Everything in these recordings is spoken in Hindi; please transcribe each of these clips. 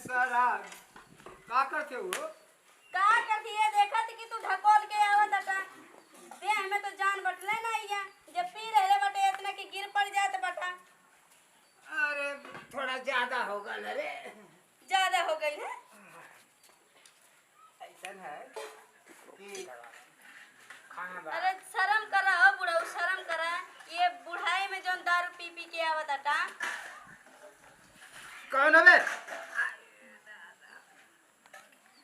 साला का करते हो? का करती है देखत कि तू ढकोल के आवत अटा देह में तो जान बटले नहीं है जब पी रहले बटे इतना कि गिर पड़ जात बटा। अरे थोड़ा ज्यादा हो गल रे। ज्यादा हो गई है ऐसा है कि खाना बा। अरे शर्म करा हो बुढ़ऊ शर्म करा ये बुढ़ाई में जोन दारू पी पी के आवत अटा कौन है?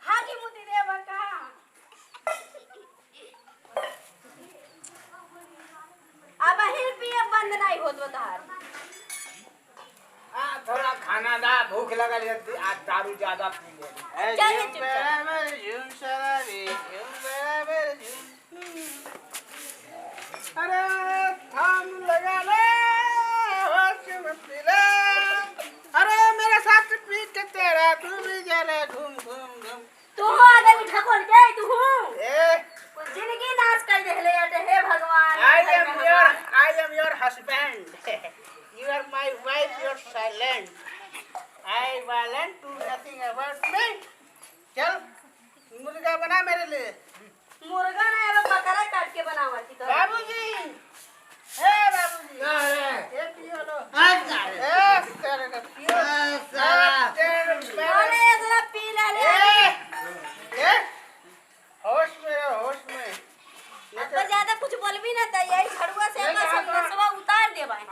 हाजी मुती दे बका अब हिल पिए बंद नहीं होत बतार। थोड़ा खाना दा भूख लगल है आज दारू ज्यादा पी ले। चलिए चुपचाप। अरे थाम लगा ले होश में पी ले। अरे मेरे साथ पी के तेरा तू भी जाने घूम घूम घूम। तू हो आगे भी ढकोल के तू हो ए जिंदगी नाश कर देले अटे हे भगवान। I am your husband. You are my wife. You are silent. I want to nothing about me. चल मुर्गा बना मेरे लिए। मुर्गा ना अब बकरा काट के बनावती तो बाबूजी, हे बाबूजी, ये पियो लो। तेरे का पियो। अरे जरा पी ले होश में रहो, होश में। अब तो ज्यादा कुछ बोल भी ना था यही झड़ुआ से अपना सब उतार दे भाई।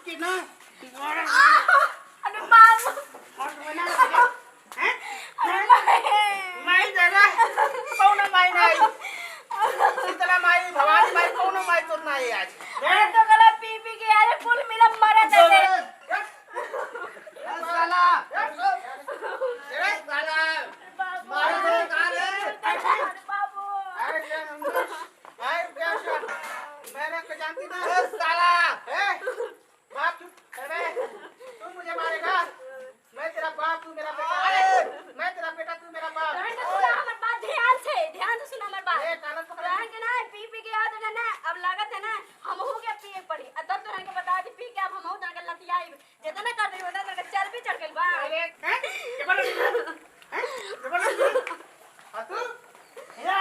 की ना अरे बाबू हैं? माई दादा कौन माई नहीं इतना माई भवानी माई कौन माई तो नहीं आज अरे तो गला पी पी के यार फुल मिला मरा दे साला ए साला मारे को निकाल बाबू अरे क्या नंबर अरे क्या शॉट मैंने को जानती ना साला ए बाप चुप अरे तू मुझे मारेगा मैं तेरा बाप तू मेरा बेटा मैं तेरा बेटा तू मेरा बाप हमार बात ध्यान से सुन हमार बात ए कान पकड़ रहन के ना पी पी के याद ना अब लागत है ना हम हो के पिए पड़ी तब तो रहन के बता दी पी के अब हम हो तन लतियाई जितना कर दे उतना तन चर्बी चढ़ गइल बा। अरे हैं के बोल तू या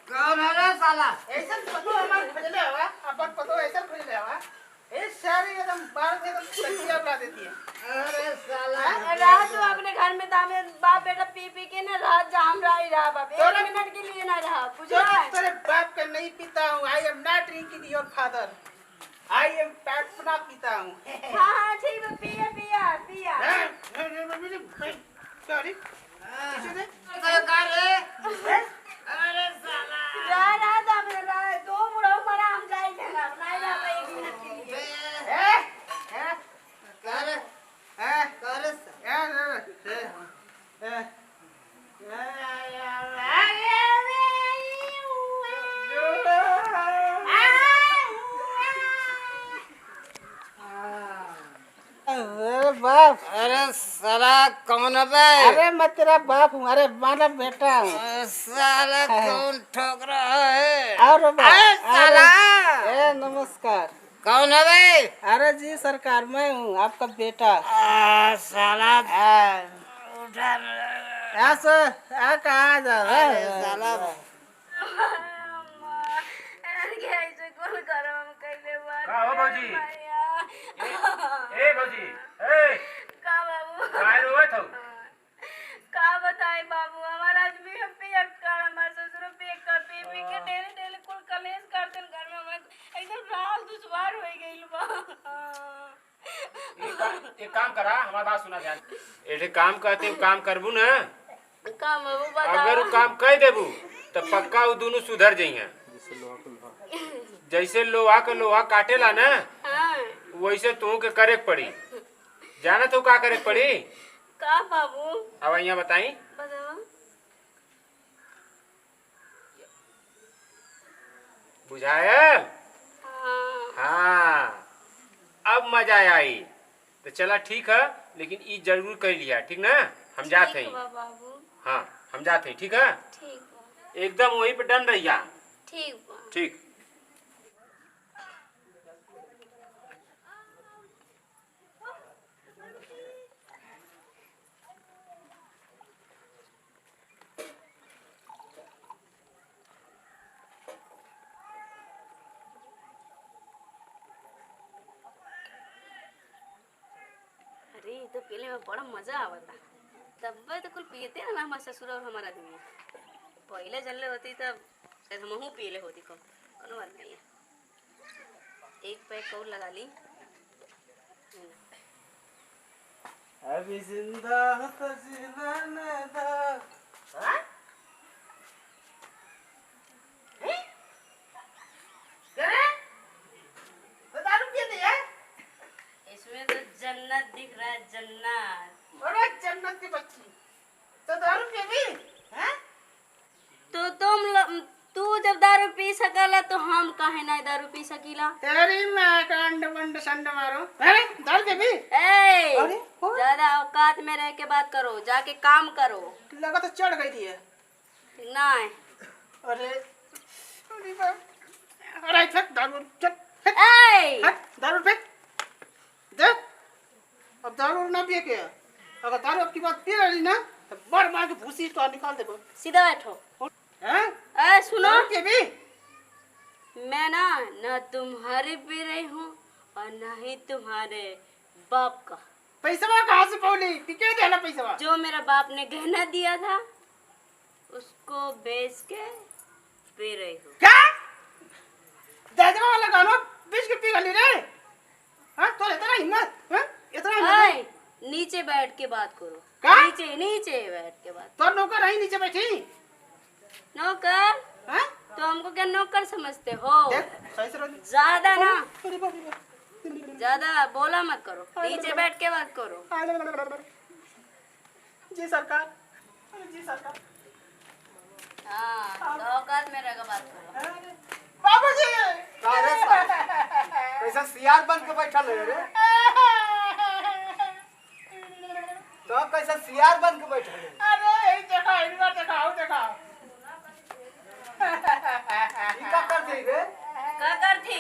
कौन है रे साला ऐसा पतो हमार खोजले हवा अपन पतो ऐसा खोजले हवा ए सारी एकदम बार से एकदम तकिया उड़ा देती है। अरे साला रहा तो अपने घर में दामे बाप बेटा पी पी के ना रहा जाम रहा ही रहा बाप 1 मिनट के लिए ना रहा बुझा तेरे बाप का नहीं पीता हूँ I am not drinking your father I am PAT ना पीता हूँ। हाँ ठीक है पिया पिया पिया सॉरी अरे साला रहा दामे रहा दो बुढ़ा मरा हम जाई देना नहीं रहा 1 मिनट के लिए अरे बाप अरे साला कौन है बे? अरे मैं तेरा बाप हूँ अरे माना बेटा हूँ साला कौन ठोक रहा है? और अरे साला ए नमस्कार कौन है बे? अरे जी सरकार मैं हूँ आपका बेटा साला उठा ऐसा कहाँ जा रहा है साला का हो भौजी? ए भौजी ए का बाबू काय रोवत हो? का बताए बाबू हमारा आदमी पियक कर हमार ससुर पियक कर पी पी के डेली डेली कुल कलेश करते घर में हम एकदम रात दुश्वार हो गइल बा। एक काम करा हमार बात सुना ध्यान एठे काम कहते हो काम करबू ना का बाबू बता अगर वो काम कह देबू तो पक्का वो दोनों सुधर जाइए। जैसे लोहा के लोहा काटेला ना हां वैसे तू के करे पड़ी जाना तो का करे पड़ी का बाबू अब यहाँ बताई बताओ बुझाया हां हाँ अब मजा आई तो चला ठीक है लेकिन ई जरूर कर लिया ठीक ना हम जाते हैं बाबू हाँ हम जाते हैं ठीक है ठीक बा एकदम वहीं पे डन रहिया ठीक बा ठीक पीने में बड़ा मजा आवता। तब तो कुल पियते ना हमारा ससुर और हमारा आदमी। पहले जल्ले होती तब शायद हमहू पीले होती कम, कोनो बात नहीं है। एक पैक और लगा ली। अभी जिंदा तो जीना न था। हाँ? क्या रे? तो दारू पी ली है? इसमें तो जन्नत दिख रहा है, जन्नत। अरे जन्नत की बच्ची, तो दारू पी भी? हैं? तो तू जब दारू पी सकला तो हम काहे ना दारू पी सकीला? तेरी मैं कंड बंड संड मारो। अरे दारू पी भी? ए, अरे, हो? ज्यादा औकात में रह के बात करो, जाके काम करो। लगा तो चढ़ गई थी। नहीं। अरे अरे फेंक दारू, चल फेंक, ए, हट दारू फेंक। देख अब दारू ना पिए के, अगर दारू अब की बात पी रही ना तो मार मार के भूसी तो निकाल देबो। सीधा बैठो। हैं? ए सुनो, दारू पी भी? मैं ना तुम्हारी पी रही हूँ और ना ही तुम्हारे बाप का। पैसा कहाँ से पौली? पीके देना पैसा। जो मेरा बाप ने गहना दिया था उसको बेच के पी रही हूँ। क्या? दादा वाला गाना बीच के पी गली रे? हाँ तो इतना हिम्मत? हाँ इतना हिम्मत? ए, नीचे बैठ के बात करो। क्या? नीचे बैठ के बात। तो नौकर रही नीचे बैठी? नौकर? हाँ? तो हमको क्या नौकर समझते हो? देख सही से रहो। ज्यादा ना, अरे बाप रे। ज्यादा बोला मत करो, नीचे बैठ के बात करो। जी सरकार। अरे जी सरकार। हाँ, तो औकात में रहकर बात करो। बाबूजी। कैसा सियार बन के बैठल है रे? तो कैसा सियार बन के बैठल है? अरे देखा इधर देखा देखा। ई का कर दी रे? का करती?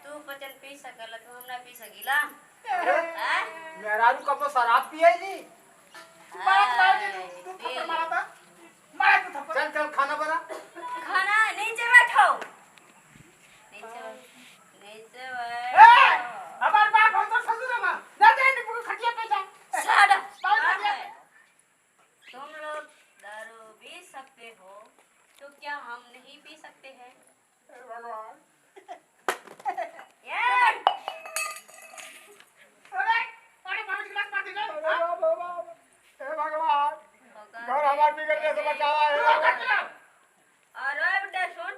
तू पचन पी सकला तो हम ना पी सकीला? हैं? मेहरारू कब शराब पिए जी? तू थप्पड़ मारा था? मारा तू थप्पड़। चल चल खाना बना। खाना नीचे बैठो। नीचे ए, बैठो। हमार बाप हो तो ससुर मां। ना दे नी खटिया पे जा। साड़ा। बाहर खटिया पे। तुम लोग दारू पी सकते हो तो क्या हम नहीं पी सकते हैं? हे भगवान। यार, अरे अरे बाबूजी गिलास मार दे। हे भगवान, घर हमार बिगड़ने से बचावा है। और अब बेटा सुन,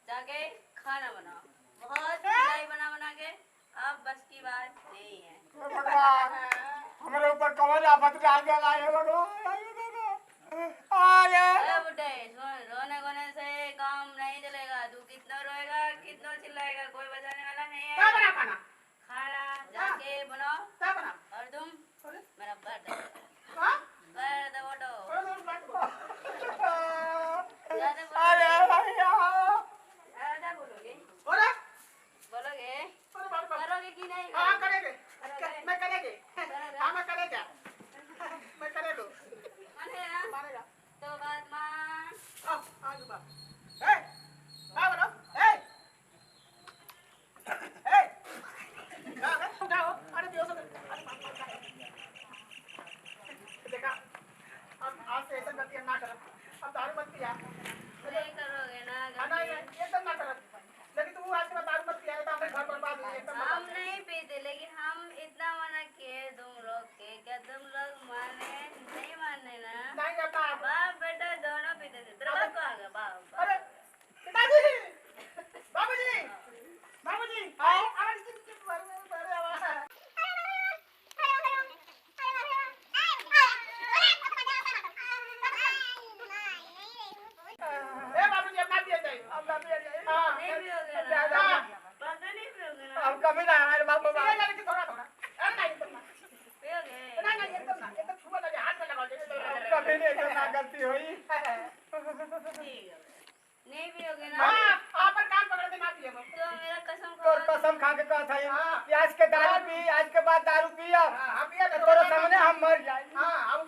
जाके खाना बनाओ। बहुत खिलाई बना के, अब बस की बात नहीं है। हे भगवान, हमारे ऊपर कौन आफत डाल गया है भगवान? अरे अरे बुड्ढे सुन, रोने गोने से काम नहीं चलेगा। तू कितना रोएगा, कितना चिल्लाएगा, कोई बचाने वाला नहीं क्या है। बना खाना? खाना जाके बनाओ। क्या बना? और तुम मेरा बर्थ हां? दबाओ। अरे ज्यादा भैया, बोलोगे? बोला? बोलोगे? अरे बाप रे। करोगे कि नहीं? हां करेंगे। मैं करेंगे। हां मैं करेगा। मैं करेगा। मानेगा ना? मारेगा। तो बात मान। आ आगे बात। ए क्या बोलो? ए उठाओ। अरे बेहोश हो गए। अरे बाप रे। देखा अब आज से ऐसा गलती ना करो। अब दारू मत पिया। नहीं करोगे ना नहीं गलती? एकदम ना करो। लेकिन तू आज के बाद दारू मत पिया तो अपने घर बर्बाद हो एकदम। हम नहीं पीते, लेकिन हम इतना मना किए तुम लोग के, क्या तुम लोग माने? नहीं माने ना? नहीं करता आप। बाप बेटा दोनों पीते थे। तेरा बाप कहाँ गया? बाप अरे पिताजी। बाबूजी। बाबूजी। आवाज अरे आवाज। ए बाबूजी अब ना पिया जाए। अब ना पिया जाए। हां नहीं पियोगे ना? दादा पक्का नहीं पियोगे ना? हम कभी ना हमारे बाप पिया जाने की थोड़ा थोड़ा। अरे नहीं एकदम ना। पियोगे? नहीं एकदम ना। एकदम छुआ लगे हाथ में लगा दे। कभी नहीं करना गलती हुई। ठीक है। नहीं पियोगे ना? हां आप पर कान पकड़ के ना पिए। तो मेरा कसम तोर खा। कसम खा के कहता हाँ। है आज के दारू पी, आज के बाद दारू पिया हां पिया तो तोरे सामने हम मर जाए। हां हम